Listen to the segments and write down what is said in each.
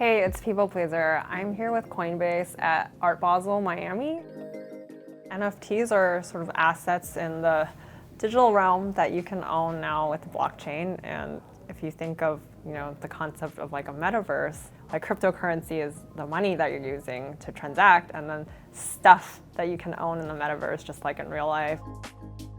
Hey, it's People Pleaser. I'm here with Coinbase at Art Basel, Miami. NFTs are sort of assets in the digital realm that you can own now with blockchain. And if you think of, the concept of like a metaverse, like cryptocurrency is the money that you're using to transact, and then stuff that you can own in the metaverse, just like in real life.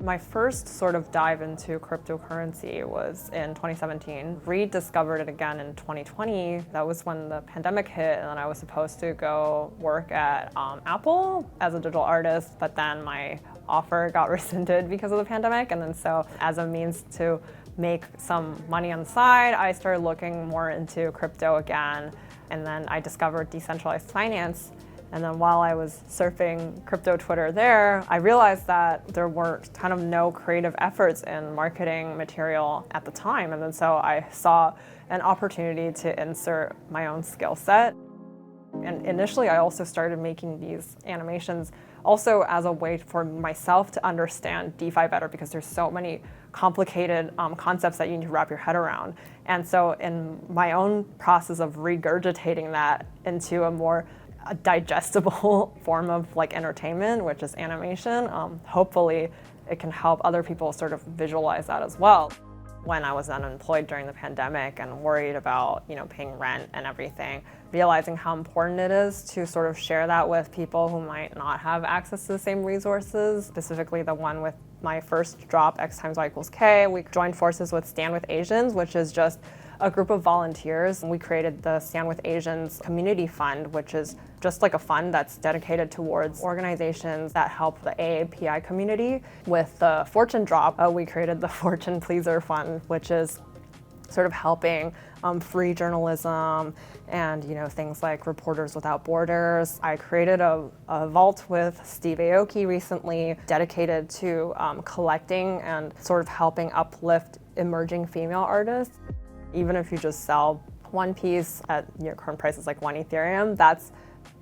My first sort of dive into cryptocurrency was in 2017. Rediscovered it again in 2020. That was when the pandemic hit, and then I was supposed to go work at Apple as a digital artist, but then my offer got rescinded because of the pandemic. And then so as a means to make some money on the side, I started looking more into crypto again. And then I discovered decentralized finance. And then while I was surfing crypto Twitter there, I realized that there were kind of no creative efforts in marketing material at the time. And then so I saw an opportunity to insert my own skill set. And initially I also started making these animations also as a way for myself to understand DeFi better, because there's so many complicated concepts that you need to wrap your head around. And so in my own process of regurgitating that into a more digestible form of like entertainment, which is animation, hopefully it can help other people sort of visualize that as well. When I was unemployed during the pandemic and worried about, paying rent and everything, realizing how important it is to sort of share that with people who might not have access to the same resources, specifically the one with my first drop, X times Y equals K. We joined forces with Stand With Asians, which is just a group of volunteers. We created the Stand With Asians Community Fund, which is just like a fund that's dedicated towards organizations that help the AAPI community. With the Fortune drop, we created the Fortune Pleaser Fund, which is sort of helping free journalism and things like Reporters Without Borders. I created a vault with Steve Aoki recently dedicated to collecting and sort of helping uplift emerging female artists. Even if you just sell one piece at current prices like 1 Ethereum, that's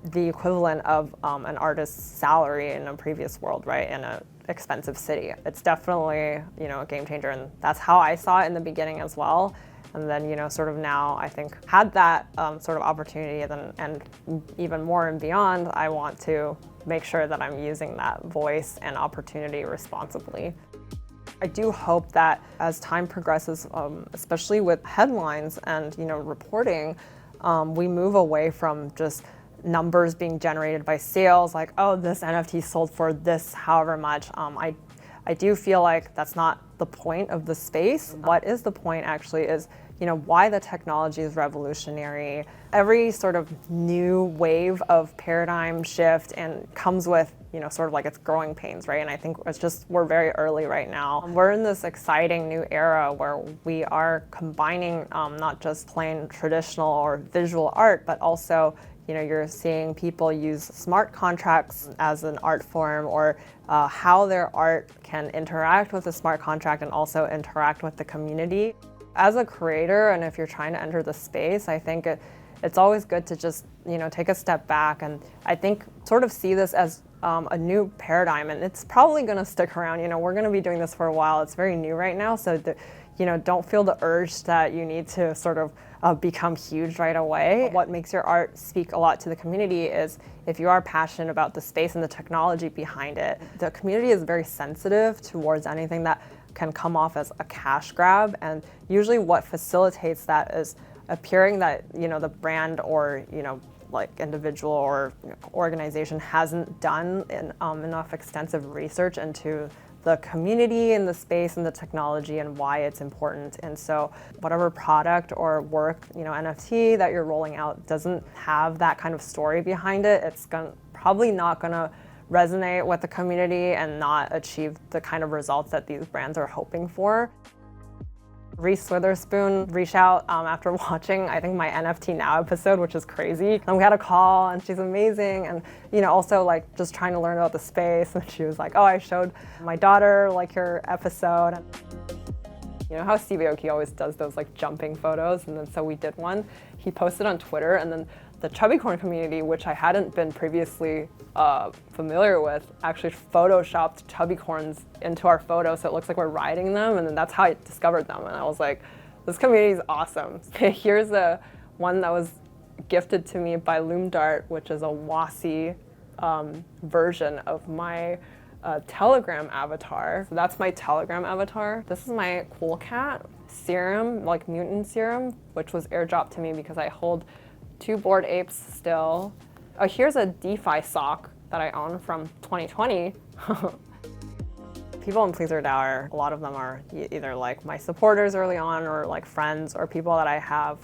the equivalent of an artist's salary in a previous world, right? In an expensive city. It's definitely, a game changer, and that's how I saw it in the beginning as well. And then, sort of now I think had that sort of opportunity, and even more and beyond, I want to make sure that I'm using that voice and opportunity responsibly. I do hope that as time progresses, especially with headlines and reporting, we move away from just numbers being generated by sales, like, oh, this NFT sold for this however much. I do feel like that's not the point of the space. What is the point actually is, why the technology is revolutionary. Every sort of new wave of paradigm shift and comes with, sort of like its growing pains, right? And I think we're very early right now. We're in this exciting new era where we are combining not just plain traditional or visual art, but also you're seeing people use smart contracts as an art form, or how their art can interact with a smart contract and also interact with the community. As a creator, and if you're trying to enter the space, I think it's always good to just take a step back, and I think sort of see this as a new paradigm, and it's probably going to stick around. We're going to be doing this for a while. It's very new right now, so don't feel the urge that you need to sort of become huge right away. What makes your art speak a lot to the community is if you are passionate about the space and the technology behind it. The community is very sensitive towards anything that can come off as a cash grab, and usually what facilitates that is appearing that the brand or like individual or organization hasn't done enough extensive research into the community and the space and the technology and why it's important. And so whatever product or work, NFT that you're rolling out doesn't have that kind of story behind it, it's probably not going to resonate with the community and not achieve the kind of results that these brands are hoping for. Reese Witherspoon reached out after watching, I think, my NFT Now episode, which is crazy. And we had a call, and she's amazing, and also like just trying to learn about the space. And she was like, "Oh, I showed my daughter like your episode." And how Steve Aoki always does those like jumping photos, and then so we did one. He posted on Twitter, and then the Chubbycorn community, which I hadn't been previously familiar with, actually photoshopped Chubbycorns into our photo so it looks like we're riding them, and then that's how I discovered them. And I was like, this community is awesome. Here's one that was gifted to me by LoomDart, which is a WASI version of my Telegram avatar. So that's my Telegram avatar. This is my Cool Cat serum, like mutant serum, which was airdropped to me because I hold 2 Bored Apes still. Oh, here's a DeFi sock that I own from 2020. People in Pleaser DAO, a lot of them are either like my supporters early on or like friends or people that I have,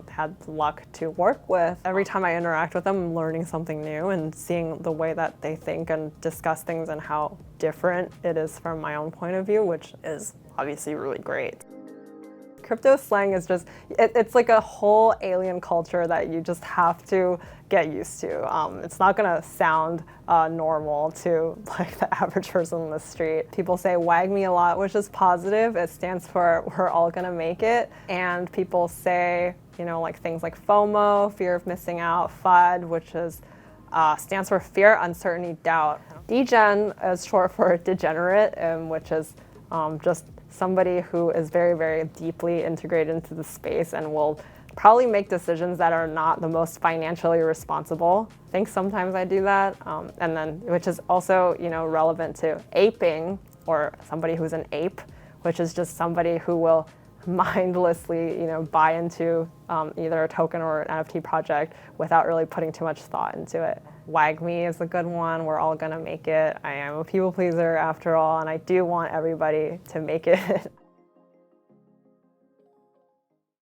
had luck to work with. Every time I interact with them, I'm learning something new and seeing the way that they think and discuss things and how different it is from my own point of view, which is obviously really great. Crypto slang is just, it's like a whole alien culture that you just have to get used to. It's not gonna sound normal to like the average person on the street. People say "wag me" a lot, which is positive. It stands for "we're all gonna make it." And people say, like things like FOMO, fear of missing out, FUD, which is stands for fear, uncertainty, doubt. Degen is short for degenerate, which is just somebody who is very, very deeply integrated into the space and will probably make decisions that are not the most financially responsible. I think sometimes I do that. And then, which is also, relevant to aping, or somebody who's an ape, which is just somebody who will mindlessly, buy into either a token or an NFT project without really putting too much thought into it. Wag me is a good one. We're all gonna make it. I am a people pleaser after all, and I do want everybody to make it.